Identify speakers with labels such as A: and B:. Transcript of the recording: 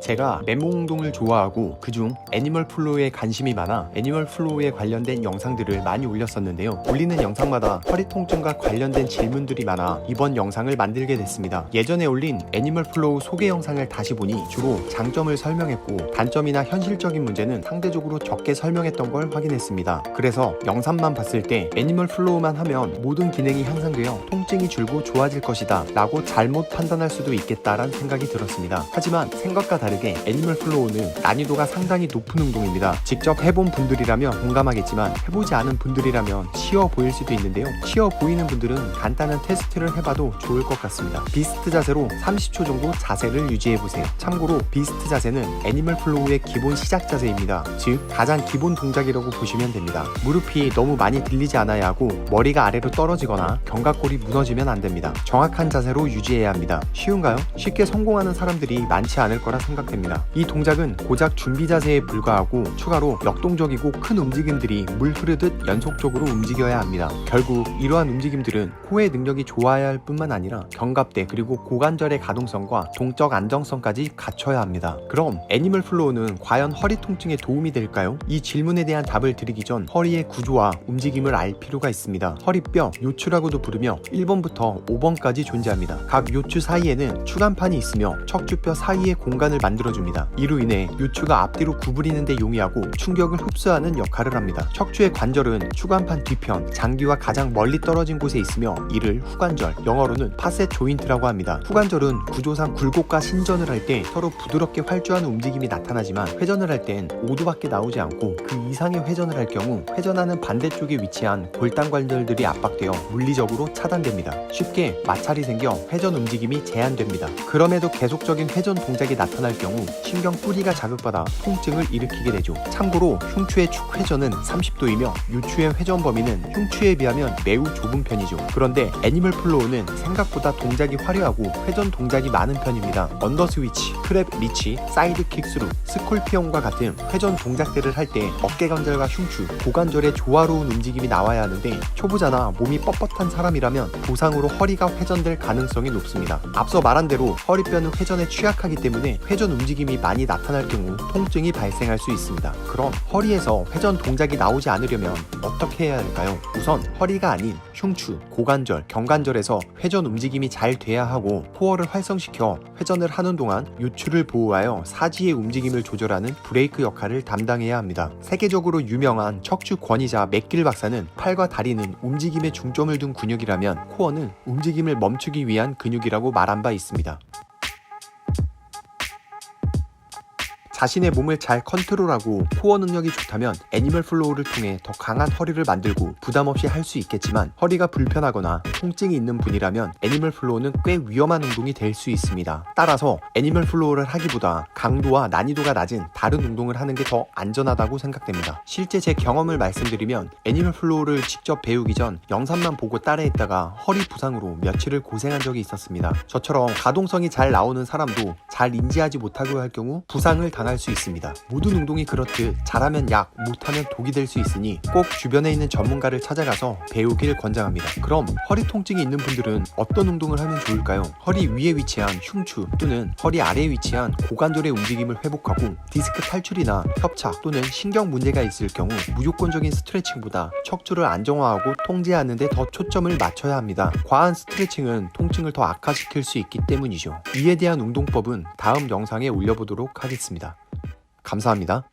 A: 제가 맨몸 운동을 좋아하고 그중 애니멀 플로우에 관심이 많아 애니멀 플로우에 관련된 영상들을 많이 올렸었는데요. 올리는 영상마다 허리 통증과 관련된 질문들이 많아 이번 영상을 만들게 됐습니다. 예전에 올린 애니멀 플로우 소개 영상을 다시 보니 주로 장점을 설명했고 단점이나 현실적인 문제는 상대적으로 적게 설명했던 걸 확인했습니다. 그래서 영상만 봤을 때 애니멀 플로우만 하면 모든 기능이 향상되어 통증이 줄고 좋아질 것이다 라고 잘못 판단할 수도 있겠다란 생각이 들었습니다. 하지만 생각과 다르게 애니멀 플로우는 난이도가 상당히 높은 운동입니다. 직접 해본 분들이라면 공감하겠지만 해보지 않은 분들이라면 쉬워 보일 수도 있는데요. 쉬워 보이는 분들은 간단한 테스트를 해봐도 좋을 것 같습니다. 비스트 자세로 30초 정도 자세를 유지해보세요. 참고로 비스트 자세는 애니멀 플로우의 기본 시작 자세입니다. 즉 가장 기본 동작이라고 보시면 됩니다. 무릎이 너무 많이 들리지 않아야 하고 머리가 아래로 떨어지거나 견갑골이 무너지면 안 됩니다. 정확한 자세로 유지해야 합니다. 쉬운가요? 쉽게 성공하는 사람들이 많지 않을 거라 생각됩니다. 이 동작은 고작 준비 자세에 불과하고 추가로 역동적이고 큰 움직임들이 물 흐르듯 연속적으로 움직여야 합니다. 결국 이러한 움직임들은 코어의 능력이 좋아야 할 뿐만 아니라 견갑대 그리고 고관절의 가동성과 동적 안정성까지 갖춰야 합니다. 그럼 애니멀 플로우는 과연 허리 통증에 도움이 될까요? 이 질문에 대한 답을 드리기 전 허리의 구조와 움직임을 알 필요가 있습니다. 허리뼈, 요추라고도 부르며 1번부터 5번까지 존재합니다. 각 요추 사이에는 추간판이 있으며 척추뼈 사이에 공간을 만들어줍니다. 이로 인해 요추가 앞뒤로 구부리는 데 용이하고 충격을 흡수하는 역할을 합니다. 척추의 관절은 추간판 뒤편, 장기와 가장 멀리 떨어진 곳에 있으며 이를 후관절, 영어로는 파셋 조인트라고 합니다. 후관절은 구조상 굴곡과 신전을 할 때 서로 부드럽게 활주하는 움직임이 나타나지만 회전을 할 땐 5도밖에 나오지 않고 그 이상의 회전을 할 경우 회전하는 반대쪽에 위치한 골단 관절들이 압박되어 물리적으로 차단됩니다. 쉽게 마찰이 생겨 회전 움직임이 제한됩니다. 그럼에도 계속적인 회전 동작이 나타날 경우 신경 뿌리가 자극받아 통증을 일으키게 되죠. 참고로 흉추의 축 회전은 30도이며 요추의 회전 범위는 흉추에 비하면 매우 좁은 편이죠. 그런데 애니멀 플로우는 생각보다 동작이 화려하고 회전 동작이 많은 편입니다. 언더 스위치, 크랩 리치, 사이드 킥스루, 스콜피온과 같은 회전 동작들을 할 때 어깨 관절과 흉추, 고관절의 조화로운 움직임이 나와야 하는데 초보자나 몸이 뻣뻣한 사람이라면 부상으로 허리가 회전될 가능성이 높습니다. 앞서 말한 대로 허리뼈는 회전에 취약하기 때문에 회전 움직임이 많이 나타날 경우 통증이 발생할 수 있습니다. 그럼 허리에서 회전 동작이 나오지 않으려면 어떻게 해야 할까요? 우선 허리가 아닌 흉추, 고관절, 견관절에서 회전 움직임이 잘 돼야 하고 코어를 활성시켜 회전을 하는 동안 요추를 보호하여 사지의 움직임을 조절하는 브레이크 역할을 담당해야 합니다. 세계적으로 유명한 척추 권위자 맥길 박사는 팔과 다리는 움직임에 중점을 둔 근육이라면 코어는 움직임을 멈추기 위한 근육이라고 말한 바 있습니다. 자신의 몸을 잘 컨트롤하고 코어 능력이 좋다면 애니멀 플로우를 통해 더 강한 허리를 만들고 부담없이 할 수 있겠지만 허리가 불편하거나 통증이 있는 분이라면 애니멀 플로우는 꽤 위험한 운동이 될 수 있습니다. 따라서 애니멀 플로우를 하기보다 강도와 난이도가 낮은 다른 운동을 하는 게 더 안전하다고 생각됩니다. 실제 제 경험을 말씀드리면 애니멀 플로우를 직접 배우기 전 영상만 보고 따라했다가 허리 부상으로 며칠을 고생한 적이 있었습니다. 저처럼 가동성이 잘 나오는 사람도 잘 인지하지 못하고 할 경우 부상을 당할 수 있습니다. 모든 운동이 그렇듯 잘하면 약, 못하면 독이 될 수 있으니 꼭 주변에 있는 전문가를 찾아가서 배우길 권장합니다. 그럼 허리 통증이 있는 분들은 어떤 운동을 하면 좋을까요? 허리 위에 위치한 흉추 또는 허리 아래에 위치한 고관절의 움직임을 회복하고 디스크 탈출이나 협착 또는 신경 문제가 있을 경우 무조건적인 스트레칭보다 척추를 안정화하고 통제하는 데 더 초점을 맞춰야 합니다. 과한 스트레칭은 통증을 더 악화시킬 수 있기 때문이죠. 이에 대한 운동법은 다음 영상에 올려보도록 하겠습니다. 감사합니다.